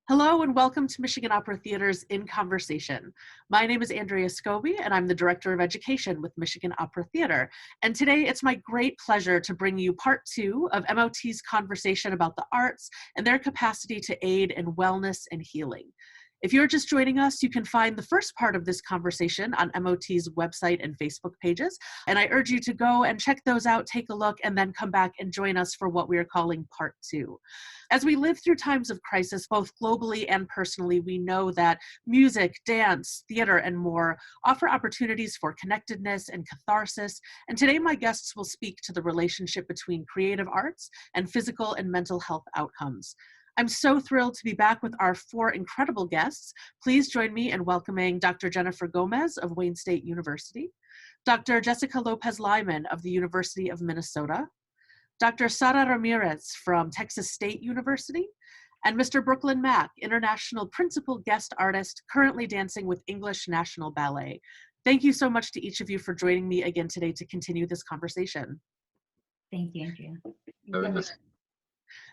Hello and welcome to Michigan Opera Theater's In Conversation. My name is Andrea Scobie and I'm the Director of Education with Michigan Opera Theater. And today it's my great pleasure to bring you part 2 of MOT's conversation about the arts and their capacity to aid in wellness and healing. If you're just joining us, you can find the first part of this conversation on MOT's website and Facebook pages. And I urge you to go and check those out, take a look, and then come back and join us for what we are calling part 2. As we live through times of crisis, both globally and personally, we know that music, dance, theater, and more offer opportunities for connectedness and catharsis. And today my guests will speak to the relationship between creative arts and physical and mental health outcomes. I'm so thrilled to be back with our 4 incredible guests. Please join me in welcoming Dr. Jennifer Gómez of Wayne State University, Dr. Jessica Lopez Lyman of the University of Minnesota, Dr. Sara Ramirez from Texas State University, and Mr. Brooklyn Mack, International Principal Guest Artist, currently dancing with English National Ballet. Thank you so much to each of you for joining me again today to continue this conversation. Thank you, Andrea.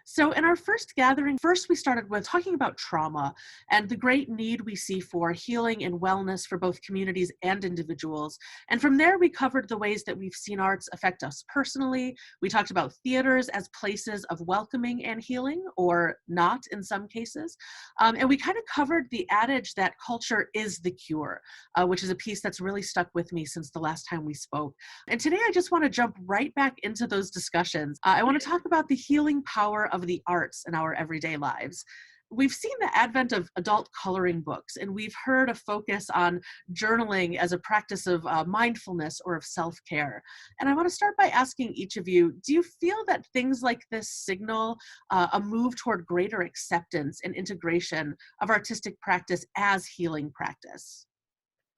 So in our first gathering, we started with talking about trauma and the great need we see for healing and wellness for both communities and individuals. And from there, we covered the ways that we've seen arts affect us personally. We talked about theaters as places of welcoming and healing, or not in some cases. And we kind of covered the adage that culture is the cure, which is a piece that's really stuck with me since the last time we spoke. And today, I just want to jump right back into those discussions. I want to talk about the healing power of the arts in our everyday lives. We've seen the advent of adult coloring books, and we've heard a focus on journaling as a practice of mindfulness or of self-care. And I want to start by asking each of you, do you feel that things like this signal a move toward greater acceptance and integration of artistic practice as healing practice?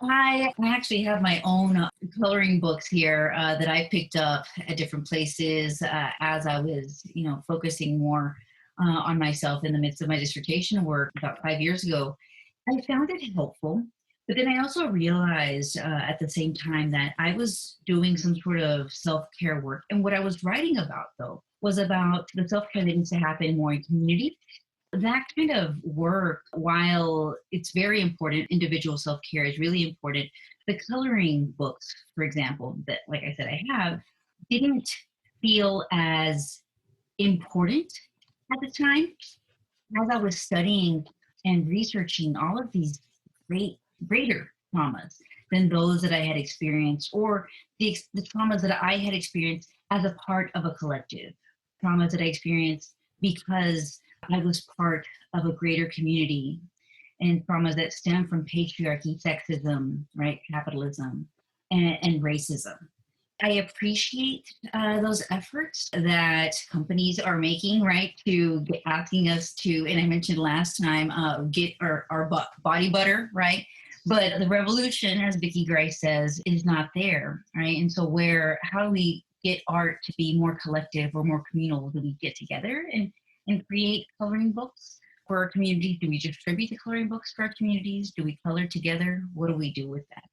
I actually have my own coloring books here that I picked up at different places as I was, focusing more on myself in the midst of my dissertation work about 5 years ago. I found it helpful, but then I also realized at the same time that I was doing some sort of self-care work. And what I was writing about, though, was about the self-care that needs to happen more in community. That kind of work, while it's very important, individual self-care is really important. The coloring books, for example, that, like I said, I have, didn't feel as important at the time. As I was studying and researching all of these greater traumas than those that I had experienced, or the traumas that I had experienced as a part of a collective, traumas that I experienced because I was part of a greater community, and traumas that stem from patriarchy, sexism, right, capitalism, and racism. I appreciate those efforts that companies are making, right, to asking us to, and I mentioned last time, get our body butter, right? But the revolution, as Vicki Grice says, is not there, right? And so how do we get art to be more collective or more communal? Do we get together and create coloring books for our communities? Do we distribute the coloring books for our communities? Do we color together? What do we do with that?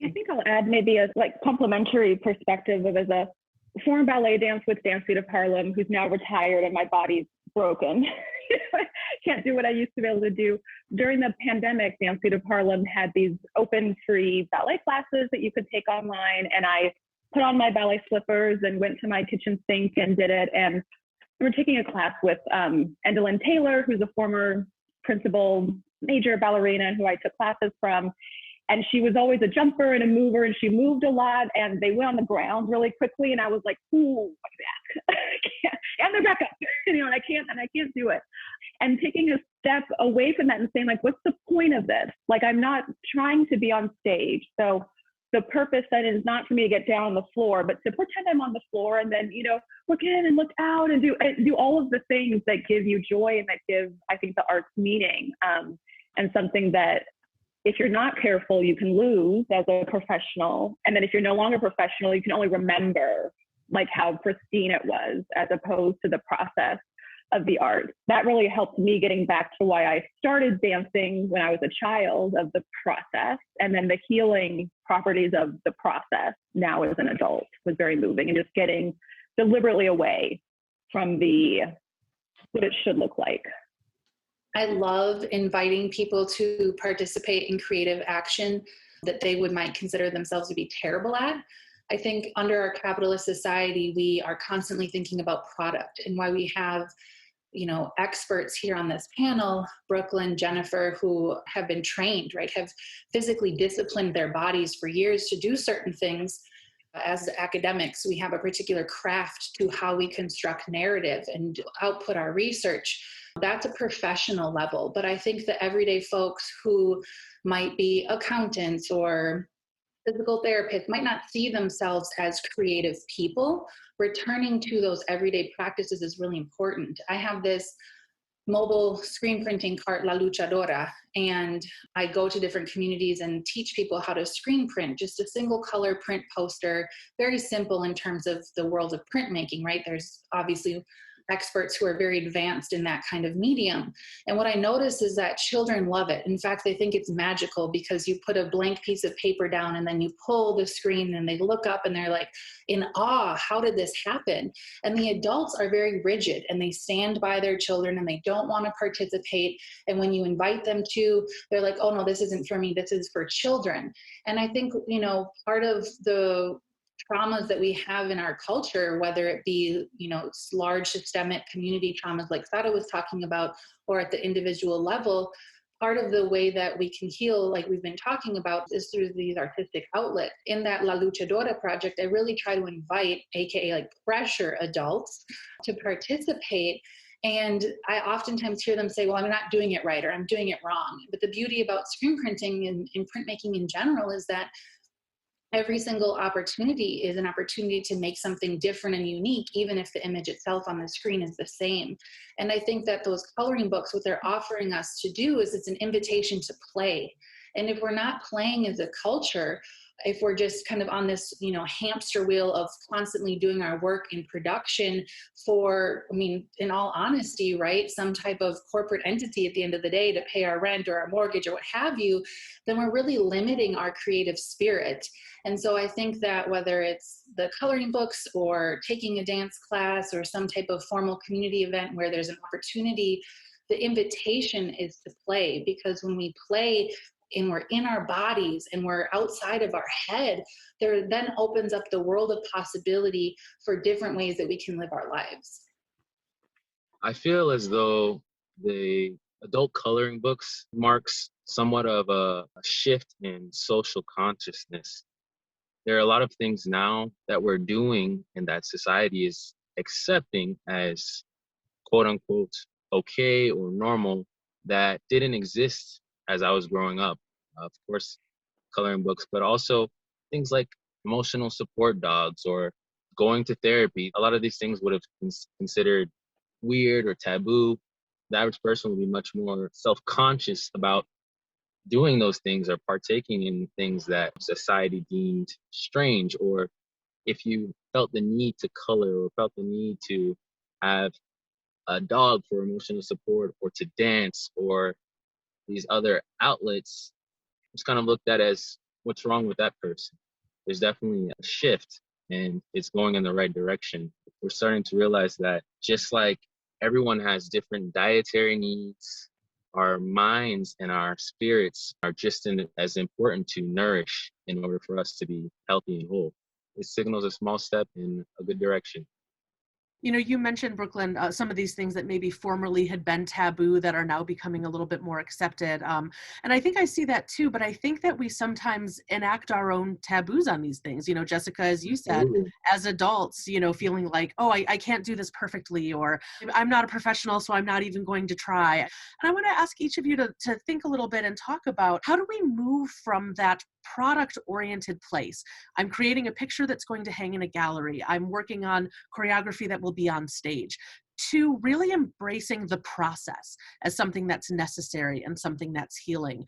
I think I'll add maybe a complementary perspective of, as a former ballet dancer with Dance Feet of Harlem, who's now retired and my body's broken. Can't do what I used to be able to do. During the pandemic, Dance Feet of Harlem had these open free ballet classes that you could take online. And I put on my ballet slippers and went to my kitchen sink and did it. And we're taking a class with Endalyn Taylor, who's a former principal major ballerina and who I took classes from. And she was always a jumper and a mover, and she moved a lot, and they went on the ground really quickly. And I was like, ooh, my back. I can't. And they're back up, and I can't do it. And taking a step away from that and saying, like, what's the point of this? Like, I'm not trying to be on stage. So the purpose then is not for me to get down on the floor, but to pretend I'm on the floor and then, look in and look out and do all of the things that give you joy and that give, I think, the arts meaning, and something that if you're not careful, you can lose as a professional. And then if you're no longer professional, you can only remember like how pristine it was as opposed to the process of the art. That really helped me getting back to why I started dancing when I was a child, of the process, and then the healing properties of the process now as an adult was very moving, and just getting deliberately away from what it should look like. I love inviting people to participate in creative action that they might consider themselves to be terrible at. I think under our capitalist society, we are constantly thinking about product, and why we have, experts here on this panel, Brooklyn, Jennifer, who have been trained, right, have physically disciplined their bodies for years to do certain things. As academics, we have a particular craft to how we construct narrative and output our research. That's a professional level. But I think the everyday folks who might be accountants or physical therapists might not see themselves as creative people. Returning to those everyday practices is really important. I have this mobile screen printing cart, La Luchadora, and I go to different communities and teach people how to screen print, just a single color print poster, very simple in terms of the world of printmaking, right? There's obviously experts who are very advanced in that kind of medium. And what I notice is that children love it. In fact, they think it's magical because you put a blank piece of paper down and then you pull the screen and they look up and they're like in awe, how did this happen? And the adults are very rigid and they stand by their children and they don't want to participate. And when you invite them to, they're like, oh no, this isn't for me, this is for children. And I think, part of the traumas that we have in our culture, whether it be, large systemic community traumas like Sara was talking about, or at the individual level, part of the way that we can heal, like we've been talking about, is through these artistic outlets. In that La Luchadora project, I really try to invite, AKA like pressure adults to participate. And I oftentimes hear them say, well, I'm not doing it right, or I'm doing it wrong. But the beauty about screen printing and printmaking in general is that every single opportunity is an opportunity to make something different and unique, even if the image itself on the screen is the same. And I think that those coloring books, what they're offering us to do is it's an invitation to play. And if we're not playing as a culture, if we're just kind of on this, hamster wheel of constantly doing our work in production for, in all honesty, right, some type of corporate entity at the end of the day to pay our rent or our mortgage or what have you, then we're really limiting our creative spirit. And so I think that whether it's the coloring books or taking a dance class or some type of formal community event where there's an opportunity, the invitation is to play, because when we play, and we're in our bodies and we're outside of our head, there then opens up the world of possibility for different ways that we can live our lives. I feel as though the adult coloring books marks somewhat of a shift in social consciousness. There are a lot of things now that we're doing and that society is accepting as quote unquote okay or normal that didn't exist as I was growing up. Of course, coloring books, but also things like emotional support dogs or going to therapy. A lot of these things would have been considered weird or taboo. The average person would be much more self-conscious about doing those things or partaking in things that society deemed strange. Or if you felt the need to color or felt the need to have a dog for emotional support or to dance or these other outlets, it's kind of looked at as what's wrong with that person. There's definitely a shift and it's going in the right direction. We're starting to realize that just like everyone has different dietary needs, our minds and our spirits are just as important to nourish in order for us to be healthy and whole. It signals a small step in a good direction. You mentioned, Brooklyn, some of these things that maybe formerly had been taboo that are now becoming a little bit more accepted. And I think I see that too, but I think that we sometimes enact our own taboos on these things. Jessica, as you said, as adults, feeling like, oh, I can't do this perfectly, or I'm not a professional, so I'm not even going to try. And I want to ask each of you to think a little bit and talk about, how do we move from that product-oriented place? I'm creating a picture that's going to hang in a gallery. I'm working on choreography that will be on stage, to really embracing the process as something that's necessary and something that's healing.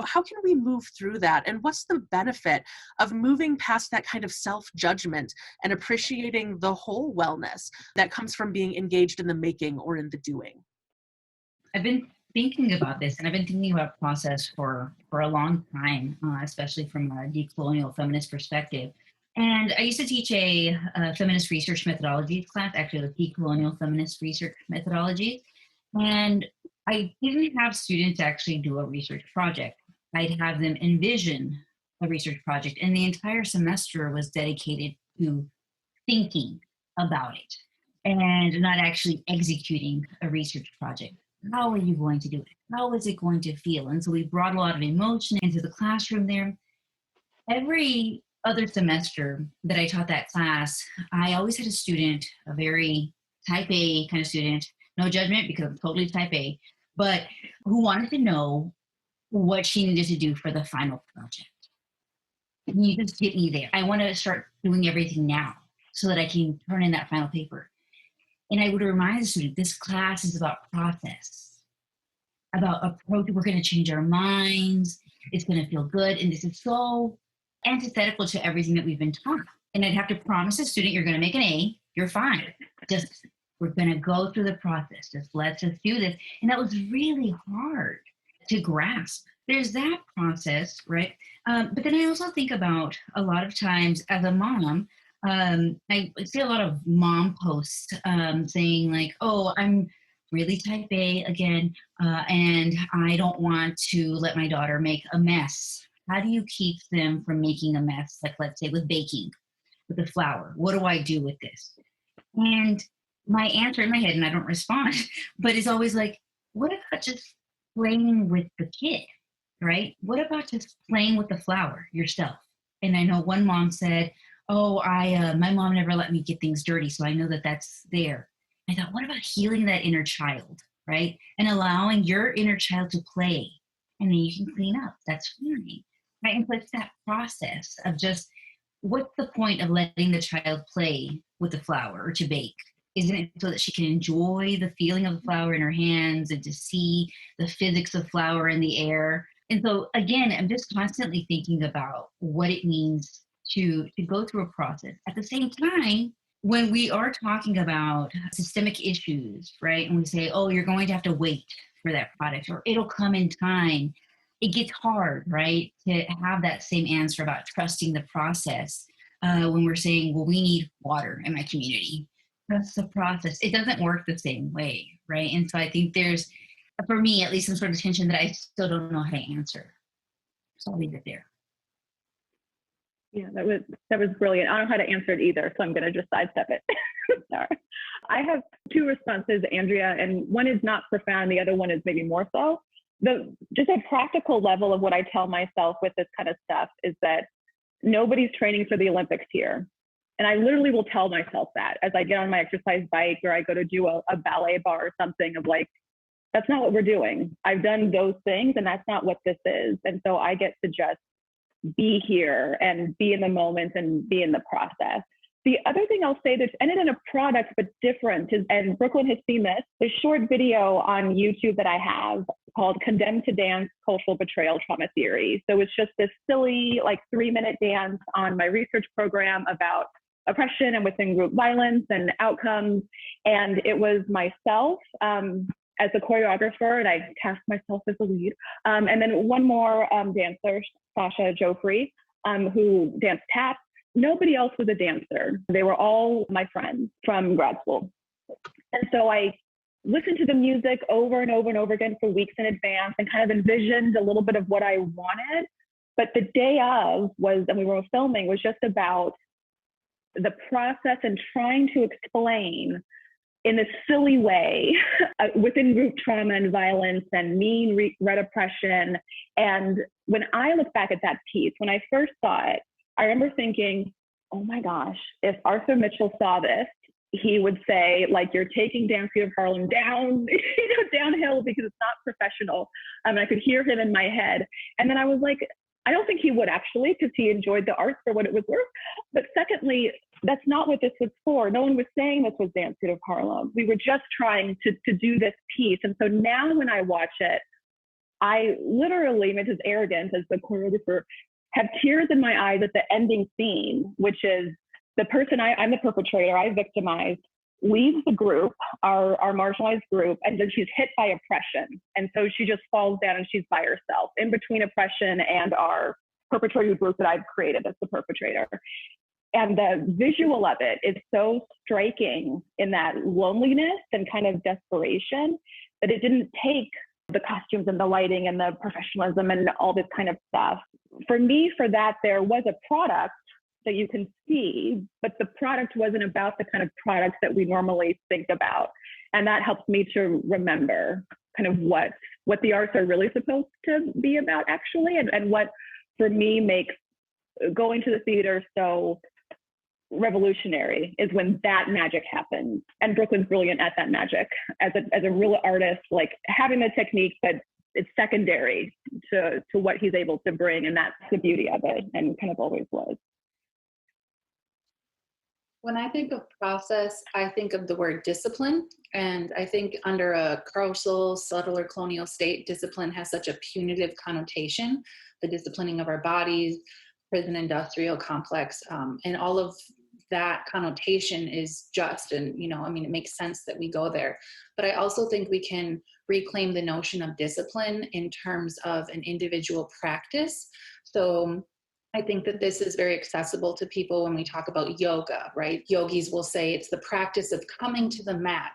How can we move through that? And what's the benefit of moving past that kind of self-judgment and appreciating the whole wellness that comes from being engaged in the making or in the doing? I've been thinking about this, and I've been thinking about process for a long time, especially from a decolonial feminist perspective. And I used to teach a feminist research methodologies class, actually the decolonial feminist research methodology. And I didn't have students actually do a research project. I'd have them envision a research project, and the entire semester was dedicated to thinking about it and not actually executing a research project. How are you going to do it? How is it going to feel? And so we brought a lot of emotion into the classroom there. Every other semester that I taught that class, I always had a student, a very type A kind of student, no judgment because I'm totally type A, but who wanted to know what she needed to do for the final project. Can you just get me there? I want to start doing everything now so that I can turn in that final paper. And I would remind the student, this class is about process, about approach. We're going to change our minds. It's going to feel good. And this is so antithetical to everything that we've been taught. And I'd have to promise the student, you're going to make an A. You're fine. Just, we're going to go through the process. Just let's just do this. And that was really hard to grasp. There's that process, right? But then I also think about a lot of times as a mom, I see a lot of mom posts saying like, oh, I'm really type A again, and I don't want to let my daughter make a mess. How do you keep them from making a mess? Like, let's say with baking, with the flour. What do I do with this? And my answer in my head, and I don't respond, but it's always like, what about just playing with the kid, right? What about just playing with the flour yourself? And I know one mom said, oh, my mom never let me get things dirty, so I know that that's there. I thought, what about healing that inner child, right? And allowing your inner child to play, and then you can clean up. That's fine, right? And so it's that process of just, what's the point of letting the child play with the flour or to bake? Isn't it so that she can enjoy the feeling of the flour in her hands and to see the physics of flour in the air? And so again, I'm just constantly thinking about what it means to go through a process. At the same time, when we are talking about systemic issues, right, and we say, oh, you're going to have to wait for that product or it'll come in time, it gets hard, right, to have that same answer about trusting the process when we're saying, well, we need water in my community. Trust the process. It doesn't work the same way, right? And so I think there's, for me, at least some sort of tension that I still don't know how to answer. So I'll leave it there. Yeah, that was brilliant. I don't know how to answer it either, so I'm going to just sidestep it. Sorry. I have two responses, Andrea, and one is not profound. The other one is maybe more so. Just a practical level of what I tell myself with this kind of stuff is that nobody's training for the Olympics here. And I literally will tell myself that as I get on my exercise bike or I go to do a ballet bar or something of like, that's not what we're doing. I've done those things and that's not what this is. And so I get to just be here and be in the moment and be in the process. The other thing I'll say that's ended in a product but different is, and Brooklyn has seen this, the short video on YouTube that I have called Condemned to Dance, Cultural Betrayal Trauma Theory. So it's just this silly like 3-minute dance on my research program about oppression and within group violence and outcomes. And it was myself as a choreographer, and I cast myself as the lead. And then one more dancer, Sasha Joffrey, who danced tap. Nobody else was a dancer. They were all my friends from grad school. And so I listened to the music over and over and over again for weeks in advance and kind of envisioned a little bit of what I wanted. But the day of was, and we were filming, was just about the process and trying to explain in a silly way within group trauma and violence and mean red oppression. And when I look back at that piece, when I first saw it, I remember thinking, oh my gosh, if Arthur Mitchell saw this, he would say, like, you're taking Dance Theater of Harlem down, downhill because it's not professional. I could hear him in my head. And then I was like, I don't think he would actually, because he enjoyed the art for what it was worth. But secondly, that's not what this was for. No one was saying this was Dance Theater of Harlem. We were just trying to do this piece. And so now when I watch it, I literally, which is arrogant as the choreographer, have tears in my eyes at the ending scene, which is the person I'm the perpetrator, I victimized, leaves the group, our marginalized group, and then she's hit by oppression. And so she just falls down and she's by herself in between oppression and our perpetrator group that I've created as the perpetrator. And the visual of it is so striking in that loneliness and kind of desperation that it didn't take the costumes and the lighting and the professionalism and all this kind of stuff. For me, for that, there was a product that you can see, but the product wasn't about the kind of products that we normally think about. And that helps me to remember kind of what the arts are really supposed to be about, actually, and what, for me, makes going to the theater so revolutionary is when that magic happens. And Brooklyn's brilliant at that magic as a real artist, like having the technique, but it's secondary to what he's able to bring. And that's the beauty of it, and kind of always was. When I think of process, I think of the word discipline. And I think under a carceral, subtle, or colonial state, discipline has such a punitive connotation. The disciplining of our bodies, prison industrial complex, and all of that connotation is just, and, you know, I mean, it makes sense that we go there. But I also think we can reclaim the notion of discipline in terms of an individual practice. So I think that this is very accessible to people when we talk about yoga, right? Yogis will say it's the practice of coming to the mat,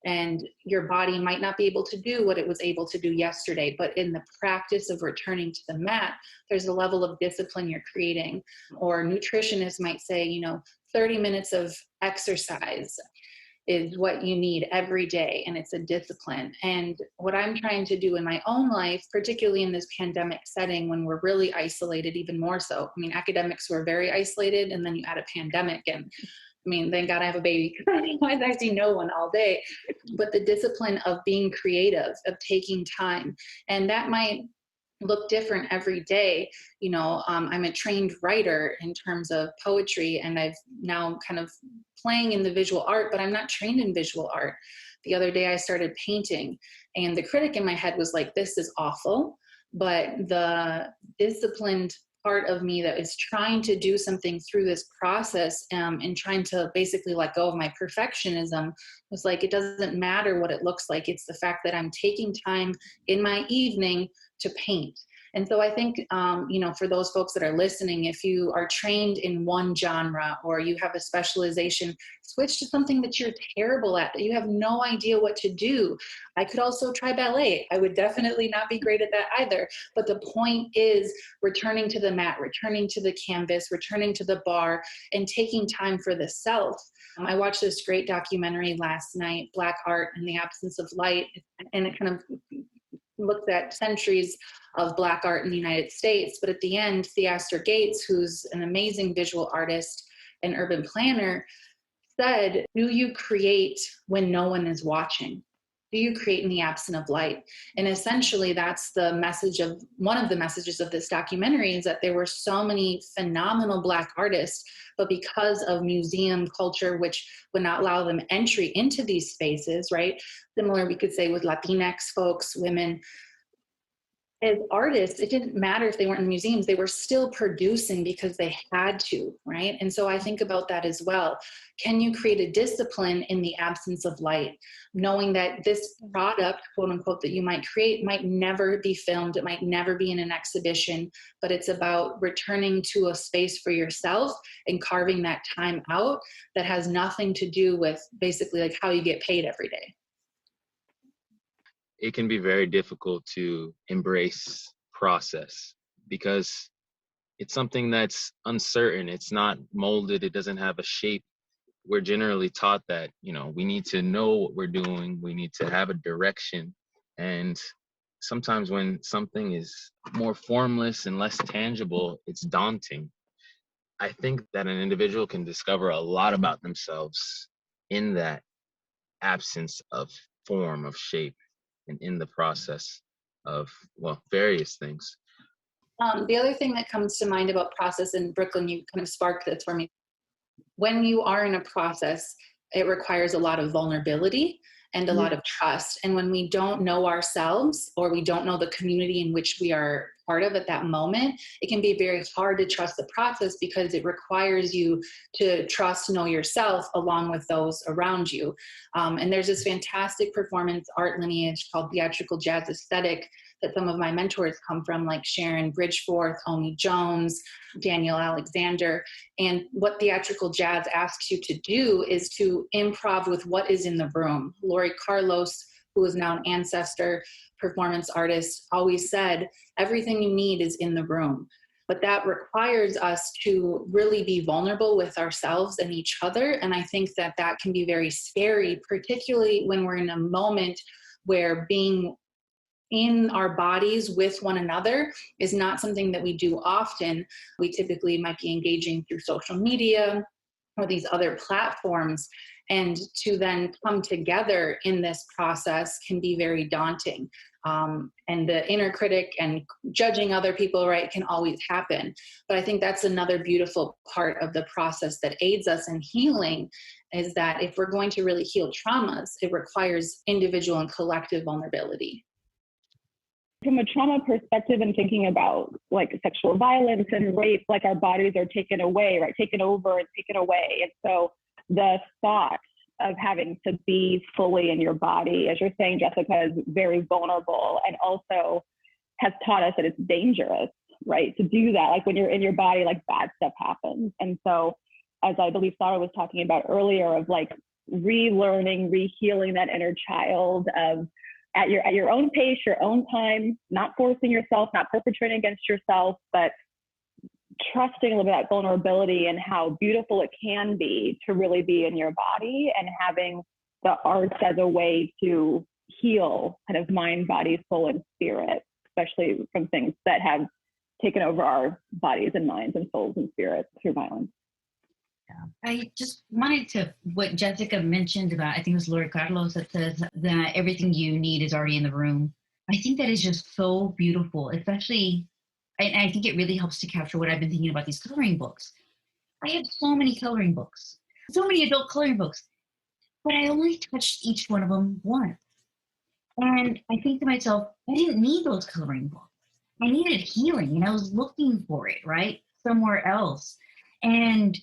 and your body might not be able to do what it was able to do yesterday, but in the practice of returning to the mat, there's a level of discipline you're creating. Or nutritionists might say, you know, 30 minutes of exercise is what you need every day, and it's a discipline. And what I'm trying to do in my own life, particularly in this pandemic setting when we're really isolated, even more so. I mean, academics were very isolated, and then you add a pandemic, and I mean, thank God I have a baby, otherwise I see no one all day. But the discipline of being creative, of taking time, and that might look different every day. You know, I'm a trained writer in terms of poetry, and I've now kind of playing in the visual art, but I'm not trained in visual art. The other day I started painting, and the critic in my head was like, this is awful. But the disciplined part of me that is trying to do something through this process, and trying to basically let go of my perfectionism, was like, it doesn't matter what it looks like. It's the fact that I'm taking time in my evening to paint. And so I think, you know, for those folks that are listening, if you are trained in one genre, or you have a specialization, switch to something that you're terrible at, that you have no idea what to do. I could also try ballet. I would definitely not be great at that either. But the point is returning to the mat, returning to the canvas, returning to the bar, and taking time for the self. I watched this great documentary last night, Black Art in the Absence of Light, and it kind of looked at centuries of Black art in the United States. But at the end, Theaster Gates, who's an amazing visual artist and urban planner, said, do you create when no one is watching? Do you create in the absence of light? And essentially that's the message of, one of the messages of this documentary, is that there were so many phenomenal Black artists, but because of museum culture, which would not allow them entry into these spaces, right? Similar, we could say, with Latinx folks, women, as artists, it didn't matter if they weren't in museums, they were still producing because they had to, right? And so I think about that as well. Can you create a discipline in the absence of light, knowing that this product, quote unquote, that you might create might never be filmed, it might never be in an exhibition, but it's about returning to a space for yourself and carving that time out that has nothing to do with basically like how you get paid every day. It can be very difficult to embrace process because it's something that's uncertain. It's not molded. It doesn't have a shape. We're generally taught that, you know, we need to know what we're doing. We need to have a direction. And sometimes when something is more formless and less tangible, it's daunting. I think that an individual can discover a lot about themselves in that absence of form, of shape, and in the process of, well, various things. The other thing that comes to mind about process, in Brooklyn, you kind of sparked this for me. When you are in a process, it requires a lot of vulnerability and a lot of trust. And when we don't know ourselves, or we don't know the community in which we are part of at that moment, it can be very hard to trust the process because it requires you to trust, know yourself along with those around you. And there's this fantastic performance art lineage called Theatrical Jazz Aesthetic that some of my mentors come from, like Sharon Bridgeforth, Omi Jones, Daniel Alexander. And what theatrical jazz asks you to do is to improv with what is in the room. Lori Carlos who is now an ancestor performance artist, always said, everything you need is in the room. But that requires us to really be vulnerable with ourselves and each other. And I think that that can be very scary, particularly when we're in a moment where being in our bodies with one another is not something that we do often. We typically might be engaging through social media or these other platforms. And to then come together in this process can be very daunting. And the inner critic and judging other people, right, can always happen. But I think that's another beautiful part of the process that aids us in healing, is that if we're going to really heal traumas, it requires individual and collective vulnerability. From a trauma perspective and thinking about like sexual violence and rape, like our bodies are taken away, right? Taken over and taken away. And so the thought of having to be fully in your body, as you're saying, Jessica, is very vulnerable, and also has taught us that it's dangerous, right? To do that, like when you're in your body, like bad stuff happens. And so, as I believe Sara was talking about earlier, of like relearning, rehealing that inner child of at your own pace, your own time, not forcing yourself, not perpetrating against yourself, but trusting a little bit of that vulnerability and how beautiful it can be to really be in your body, and having the arts as a way to heal kind of mind, body, soul, and spirit, especially from things that have taken over our bodies and minds and souls and spirits through violence. I just wanted to, what Jessica mentioned about, I think it was Lori Carlos, that says that everything you need is already in the room. I think that is just so beautiful, especially, and I think it really helps to capture what I've been thinking about these coloring books. I have so many coloring books, so many adult coloring books, but I only touched each one of them once. And I think to myself, I didn't need those coloring books. I needed healing, and I was looking for it, right, somewhere else. And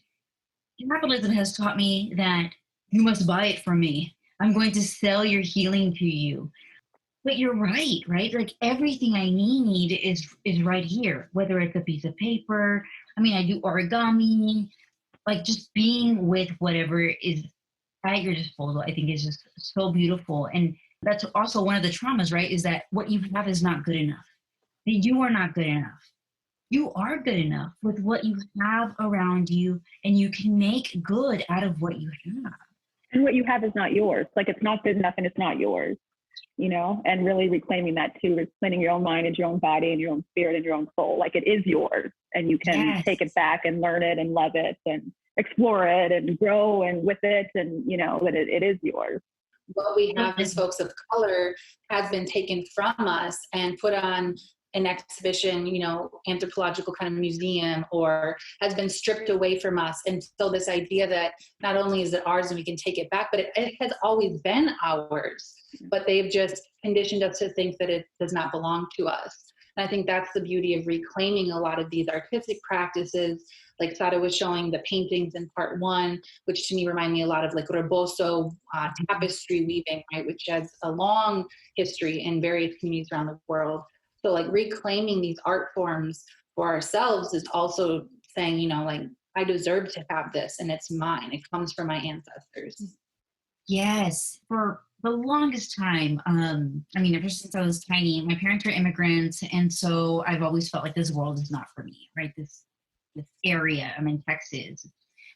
capitalism has taught me that you must buy it from me. I'm going to sell your healing to you. But you're right? Like everything I need is right here, whether it's a piece of paper. I mean, I do origami, like just being with whatever is at your disposal, I think is just so beautiful. And that's also one of the traumas, right? Is that what you have is not good enough. That you are not good enough. You are good enough with what you have around you, and you can make good out of what you have. And what you have is not yours. Like it's not good enough and it's not yours, you know, and really reclaiming that too, reclaiming your own mind and your own body and your own spirit and your own soul. Like it is yours, and you can take it back and learn it and love it and explore it and grow and with it. And, you know, that it is yours. What we have as folks of color has been taken from us and put on an exhibition, you know, anthropological kind of museum, or has been stripped away from us. And so this idea that not only is it ours and we can take it back, but it has always been ours, but they've just conditioned us to think that it does not belong to us. And I think that's the beauty of reclaiming a lot of these artistic practices. Like Sara was showing the paintings in part one, which to me remind me a lot of like Rebozo tapestry weaving, right, which has a long history in various communities around the world. So like reclaiming these art forms for ourselves is also saying, you know, like I deserve to have this and it's mine. It comes from my ancestors. Yes. For the longest time, I mean, ever since I was tiny, my parents are immigrants. And so I've always felt like this world is not for me, right? This area, I'm in Texas.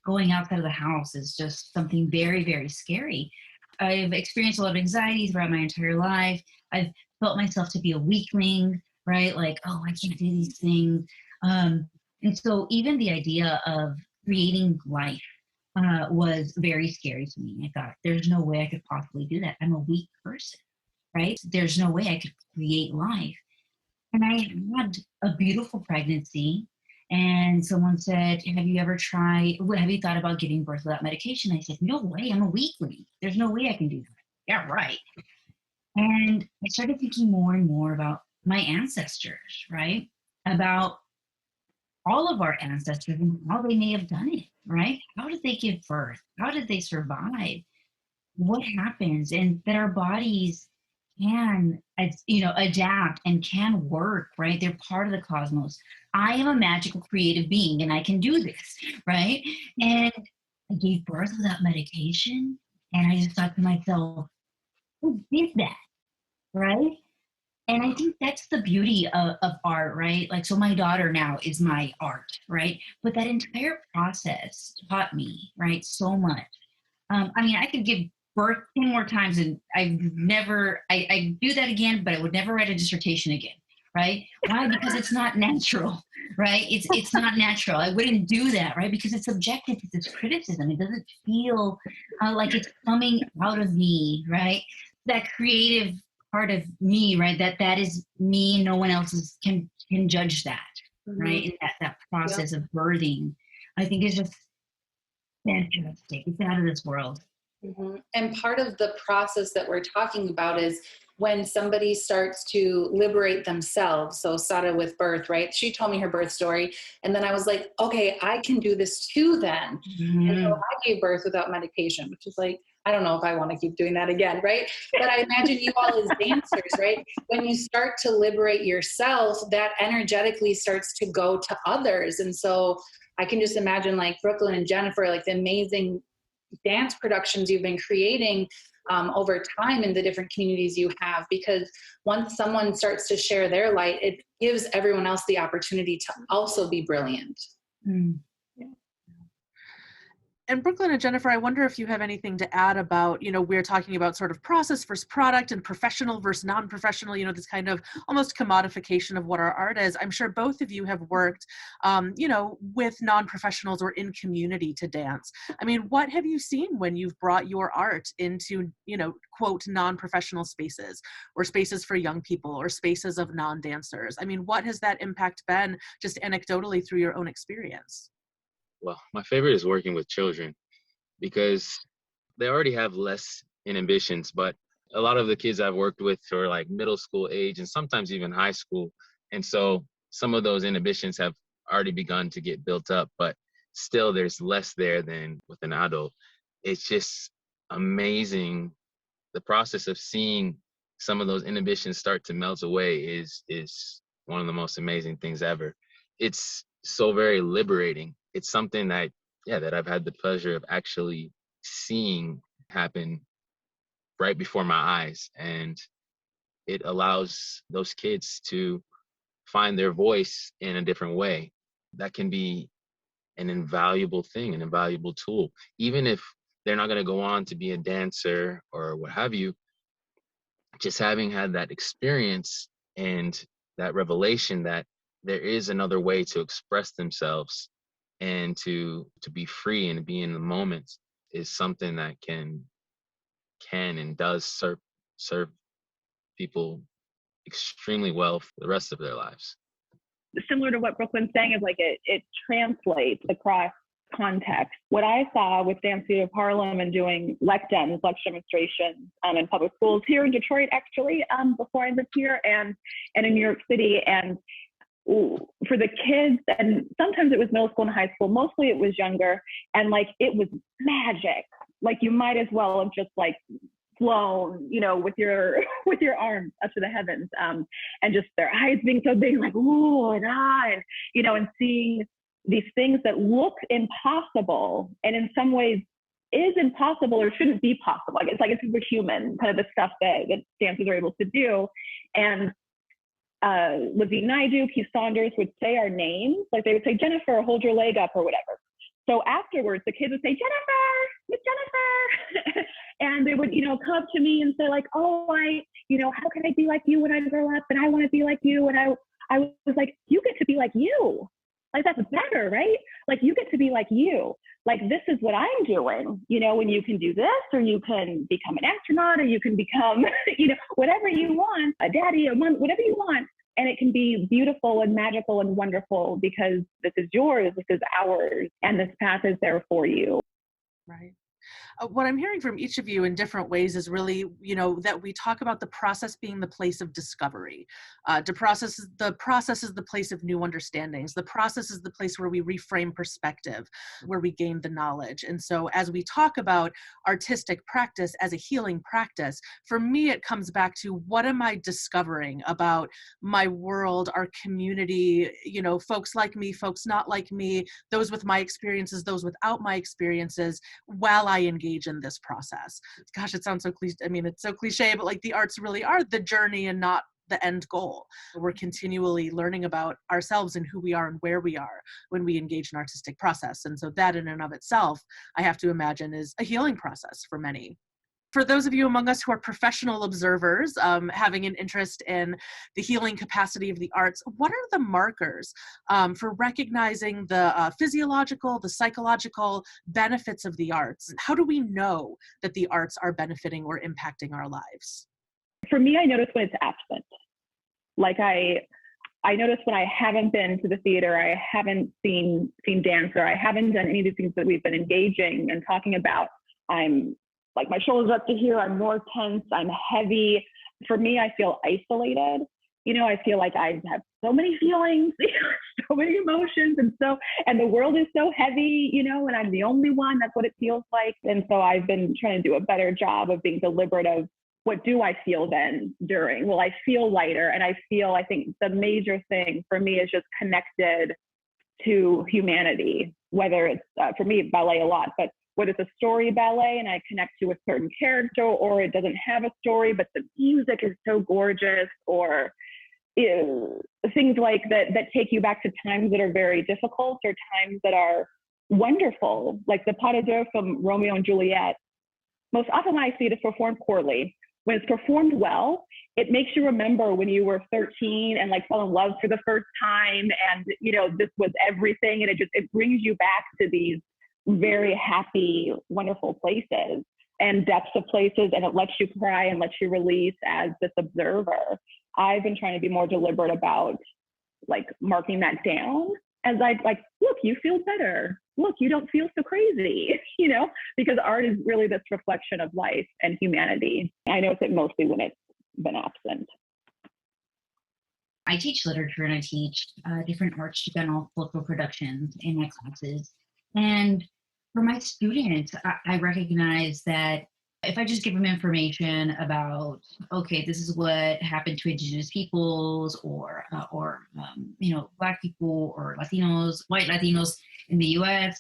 Going outside of the house is just something very, very scary. I've experienced a lot of anxiety throughout my entire life. I've felt myself to be a weakling, right? Like, oh, I can't do these things. And so even the idea of creating life was very scary to me. I thought, there's no way I could possibly do that. I'm a weak person, right? There's no way I could create life. And I had a beautiful pregnancy. And someone said, have you thought about giving birth without medication? I said, no way, I'm a weakling. There's no way I can do that. Yeah, right. And I started thinking more and more about my ancestors, right? About all of our ancestors and how they may have done it, right? How did they give birth? How did they survive? What happens? And that our bodies can, adapt and can work, right? They're part of the cosmos. I am a magical creative being and I can do this, right? And I gave birth without medication. And I just thought to myself, who did that, right? And I think that's the beauty of art, right? Like, so my daughter now is my art, right? But that entire process taught me, right, so much. I mean, I could give birth 10 more times and I do that again, but I would never write a dissertation again, right? Why? Because it's not natural, right? It's not natural. I wouldn't do that, right? Because it's subjected to this criticism. It doesn't feel like it's coming out of me, right? That creative part of me, right? That is me. No one else can judge that, right? And that process of birthing, I think, is just fantastic. It's out of this world. And part of the process that we're talking about is when somebody starts to liberate themselves. So Sara with birth, right? She told me her birth story. And then I was like, okay, I can do this too then. And so I gave birth without medication, which is like, I don't know if I want to keep doing that again, right? But I imagine you all as dancers, right? When you start to liberate yourself, that energetically starts to go to others. And so I can just imagine like Brooklyn and Jennifer, like the amazing dance productions you've been creating over time in the different communities you have, because once someone starts to share their light, it gives everyone else the opportunity to also be brilliant. And Brooklyn and Jennifer, I wonder if you have anything to add about, we're talking about sort of process versus product and professional versus non-professional, this kind of almost commodification of what our art is. I'm sure both of you have worked, with non-professionals or in community to dance. I mean, what have you seen when you've brought your art into, quote, non-professional spaces or spaces for young people or spaces of non-dancers? I mean, what has that impact been just anecdotally through your own experience? Well, my favorite is working with children because they already have less inhibitions, but a lot of the kids I've worked with are like middle school age and sometimes even high school. And so some of those inhibitions have already begun to get built up, but still there's less there than with an adult. It's just amazing. The process of seeing some of those inhibitions start to melt away is one of the most amazing things ever. It's so very liberating. It's something that I've had the pleasure of actually seeing happen right before my eyes. And it allows those kids to find their voice in a different way. That can be an invaluable thing, an invaluable tool. Even if they're not going to go on to be a dancer or what have you, just having had that experience and that revelation that there is another way to express themselves and to be free and be in the moment is something that can and does serve people extremely well for the rest of their lives. Similar to what Brooklyn's saying is like it translates across context. What I saw with Dance Studio of Harlem and doing lec demonstrations in public schools here in Detroit, actually, before I lived here, and in New York City, and for the kids, and sometimes it was middle school and high school, mostly it was younger, and like it was magic. Like you might as well have just like flown, with your arms up to the heavens, and just their eyes being so big, like ooh and ah, and seeing these things that look impossible, and in some ways is impossible or shouldn't be possible. It's like it's superhuman, kind of the stuff that dancers are able to do, and Lizzie Naidu, Keith Saunders would say our names, like they would say, Jennifer, hold your leg up or whatever. So afterwards, the kids would say, Jennifer, Miss Jennifer. And they would, come up to me and say like, oh, how can I be like you when I grow up? And I want to be like you. And I was like, you get to be like you. Like, that's better, right? Like, you get to be like you. Like, this is what I'm doing, when you can do this, or you can become an astronaut, or you can become, whatever you want, a daddy, a mom, whatever you want. And it can be beautiful and magical and wonderful because this is yours, this is ours, and this path is there for you. Right. What I'm hearing from each of you in different ways is really, that we talk about the process being the place of discovery. The process is the place of new understandings. The process is the place where we reframe perspective, where we gain the knowledge. And so as we talk about artistic practice as a healing practice, for me, it comes back to what am I discovering about my world, our community, folks like me, folks not like me, those with my experiences, those without my experiences, while I engage in this process? Gosh, it sounds so cliche. I mean, it's so cliche, but like the arts really are the journey and not the end goal. We're continually learning about ourselves and who we are and where we are when we engage in artistic process. And so that in and of itself, I have to imagine, is a healing process for many. For those of you among us who are professional observers, having an interest in the healing capacity of the arts, what are the markers for recognizing the physiological, the psychological benefits of the arts? How do we know that the arts are benefiting or impacting our lives? For me, I notice when it's absent. Like I notice when I haven't been to the theater, I haven't seen dance, or I haven't done any of the things that we've been engaging and talking about. I'm like, my shoulders up to here, I'm more tense, I'm heavy. For me, I feel isolated. You know, I feel like I have so many feelings, so many emotions, and the world is so heavy, you know, and I'm the only one. That's what it feels like. And so I've been trying to do a better job of being deliberate of, what do I feel then during? Well, I feel lighter, and I think the major thing for me is just connected to humanity, whether it's, for me, ballet a lot, but whether it's a story ballet and I connect to a certain character, or it doesn't have a story, but the music is so gorgeous, or things like that take you back to times that are very difficult or times that are wonderful, like the pas de deux from Romeo and Juliet. Most often when I see it, it's performed poorly. When it's performed well, it makes you remember when you were 13 and like fell in love for the first time, and you know, this was everything, and it brings you back to these very happy, wonderful places and depths of places, and it lets you cry and lets you release as this observer. I've been trying to be more deliberate about like marking that down as I like, look, you feel better. Look, you don't feel so crazy, you know, because art is really this reflection of life and humanity. I notice it mostly when it's been absent. I teach literature, and I teach different arts, general cultural productions in my classes. And for my students, I recognize that if I just give them information about, okay, this is what happened to Indigenous peoples, or you know, Black people or Latinos, white Latinos in the U.S.,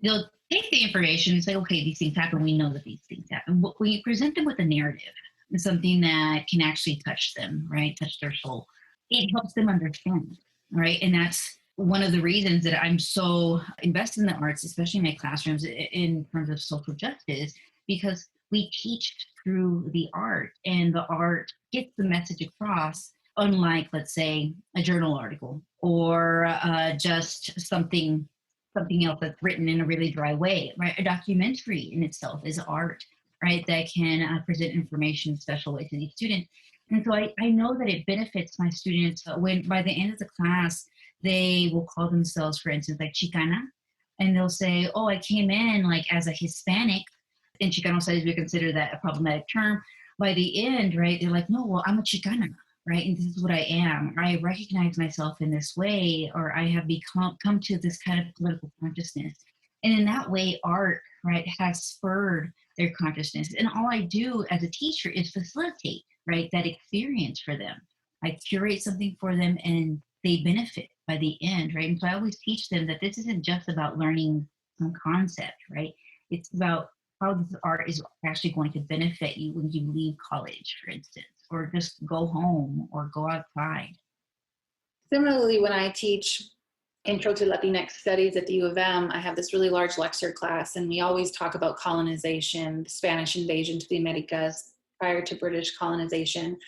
they'll take the information and say, okay, these things happen. We know that these things happen. We present them with a narrative and something that can actually touch them, right? Touch their soul. It helps them understand, right? And that's one of the reasons that I'm so invested in the arts, especially in my classrooms in terms of social justice, because we teach through the art, and the art gets the message across, unlike, let's say, a journal article or just something else that's written in a really dry way, right? A documentary in itself is art, right? That can present information in a special way to these students. And so I know that it benefits my students when by the end of the class, they will call themselves, for instance, like Chicana, and they'll say, oh, I came in like as a Hispanic. In Chicano studies, we consider that a problematic term. By the end, right, they're like, no, well, I'm a Chicana, right? And this is what I am. I recognize myself in this way, or I have come to this kind of political consciousness. And in that way, art, right, has spurred their consciousness. And all I do as a teacher is facilitate, right, that experience for them. I curate something for them, and they benefit by the end, right? And so I always teach them that this isn't just about learning some concept, right? It's about how this art is actually going to benefit you when you leave college, for instance, or just go home or go outside. Similarly, when I teach Intro to Latinx Studies at the U of M, I have this really large lecture class, and we always talk about colonization, the Spanish invasion to the Americas prior to British colonization.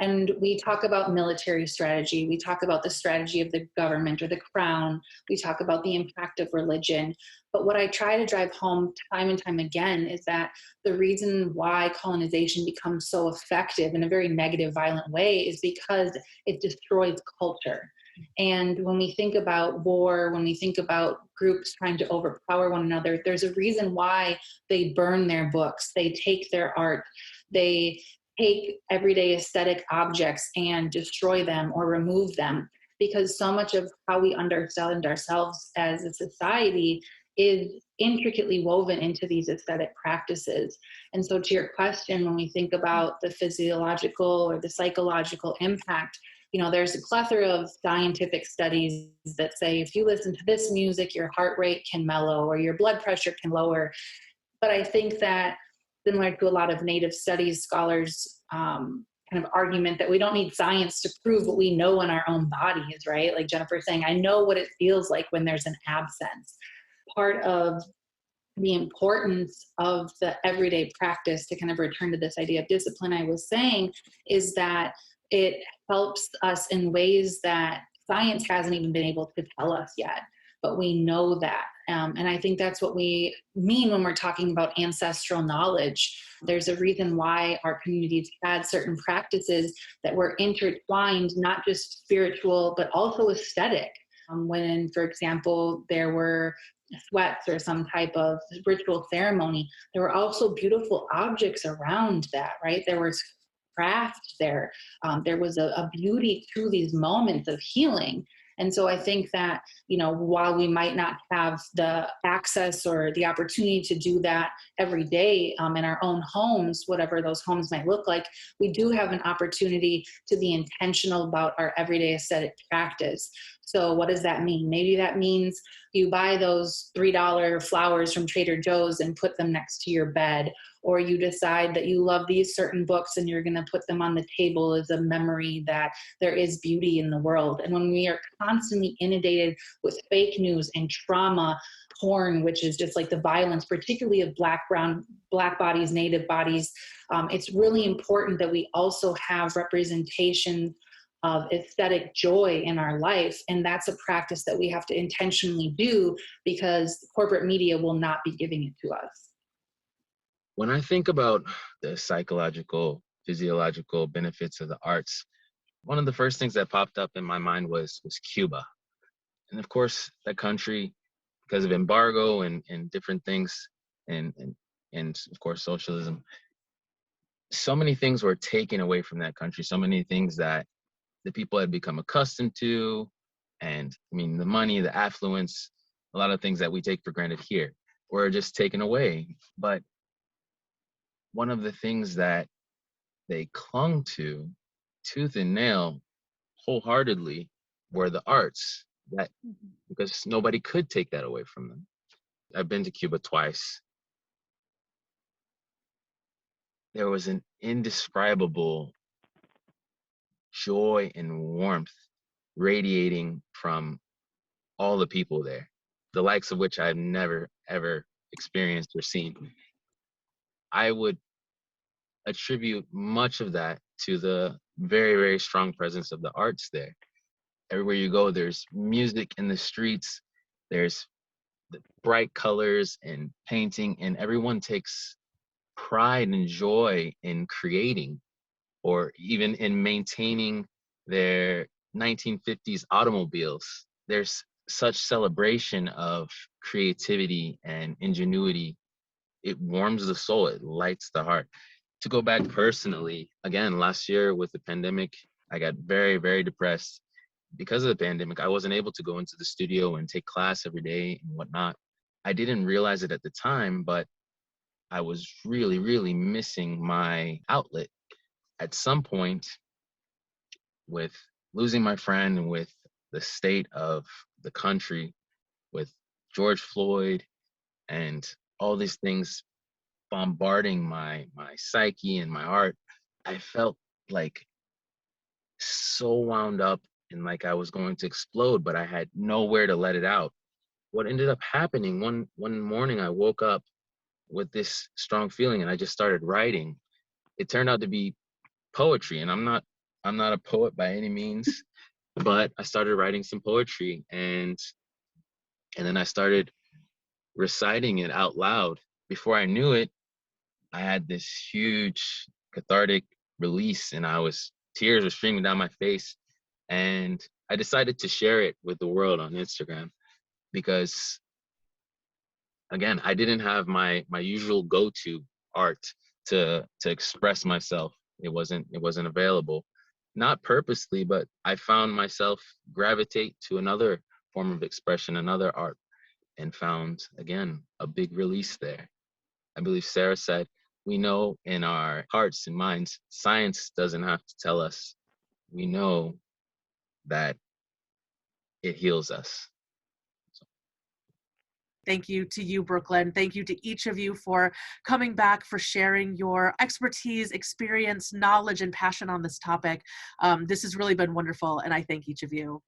And we talk about military strategy. We talk about the strategy of the government or the crown. We talk about the impact of religion. But what I try to drive home time and time again is that the reason why colonization becomes so effective in a very negative, violent way is because it destroys culture. And when we think about war, when we think about groups trying to overpower one another, there's a reason why they burn their books, they take their art, they take everyday aesthetic objects and destroy them or remove them, because so much of how we understand ourselves as a society is intricately woven into these aesthetic practices. And so to your question, when we think about the physiological or the psychological impact, you know, there's a plethora of scientific studies that say if you listen to this music, your heart rate can mellow or your blood pressure can lower. But I think that, similar to a lot of Native studies scholars, kind of argument that we don't need science to prove what we know in our own bodies, right? Like Jennifer's saying, I know what it feels like when there's an absence. Part of the importance of the everyday practice, to kind of return to this idea of discipline I was saying, is that it helps us in ways that science hasn't even been able to tell us yet, but we know that. And I think that's what we mean when we're talking about ancestral knowledge. There's a reason why our communities had certain practices that were intertwined, not just spiritual, but also aesthetic. When, for example, there were sweats or some type of ritual ceremony, there were also beautiful objects around that, right? There was craft there. There was a beauty to these moments of healing. And so I think that, while we might not have the access or the opportunity to do that every day in our own homes, whatever those homes might look like, we do have an opportunity to be intentional about our everyday aesthetic practice. So what does that mean? Maybe that means you buy those $3 flowers from Trader Joe's and put them next to your bed, or you decide that you love these certain books and you're going to put them on the table as a memory that there is beauty in the world. And when we are constantly inundated with fake news and trauma porn, which is just like the violence, particularly of Black bodies, Native bodies, it's really important that we also have representation of aesthetic joy in our life. And that's a practice that we have to intentionally do, because corporate media will not be giving it to us. When I think about the psychological, physiological benefits of the arts, one of the first things that popped up in my mind was Cuba. And of course, that country, because of embargo and different things, and of course, socialism, so many things were taken away from that country, so many things that the people had become accustomed to. And I mean, the money, the affluence, a lot of things that we take for granted here were just taken away. But one of the things that they clung to tooth and nail wholeheartedly were the arts, that because nobody could take that away from them. I've been to Cuba twice. There was an indescribable joy and warmth radiating from all the people there, the likes of which I've never, ever experienced or seen. I would attribute much of that to the very, very strong presence of the arts there. Everywhere you go, there's music in the streets, there's the bright colors and painting, and everyone takes pride and joy in creating, or even in maintaining their 1950s automobiles. There's such celebration of creativity and ingenuity. It warms the soul, it lights the heart. To go back personally, again, last year with the pandemic, I got very, very depressed. Because of the pandemic, I wasn't able to go into the studio and take class every day and whatnot. I didn't realize it at the time, but I was really, really missing my outlet. At some point, with losing my friend and with the state of the country, with George Floyd and all these things bombarding my psyche and my art, I felt like so wound up and like I was going to explode, but I had nowhere to let it out. What ended up happening, one morning I woke up with this strong feeling and I just started writing. It turned out to be poetry, and I'm not a poet by any means, but I started writing some poetry, and then I started reciting it out loud. Before I knew it, I had this huge cathartic release, and tears were streaming down my face. And I decided to share it with the world on Instagram because, again, I didn't have my usual go-to art to express myself. It wasn't available, not purposely, but I found myself gravitate to another form of expression, another art, and found, again, a big release there. I believe Sara said, we know in our hearts and minds, science doesn't have to tell us. We know that it heals us. Thank you to you, Brooklyn. Thank you to each of you for coming back, for sharing your expertise, experience, knowledge, and passion on this topic. This has really been wonderful, and I thank each of you.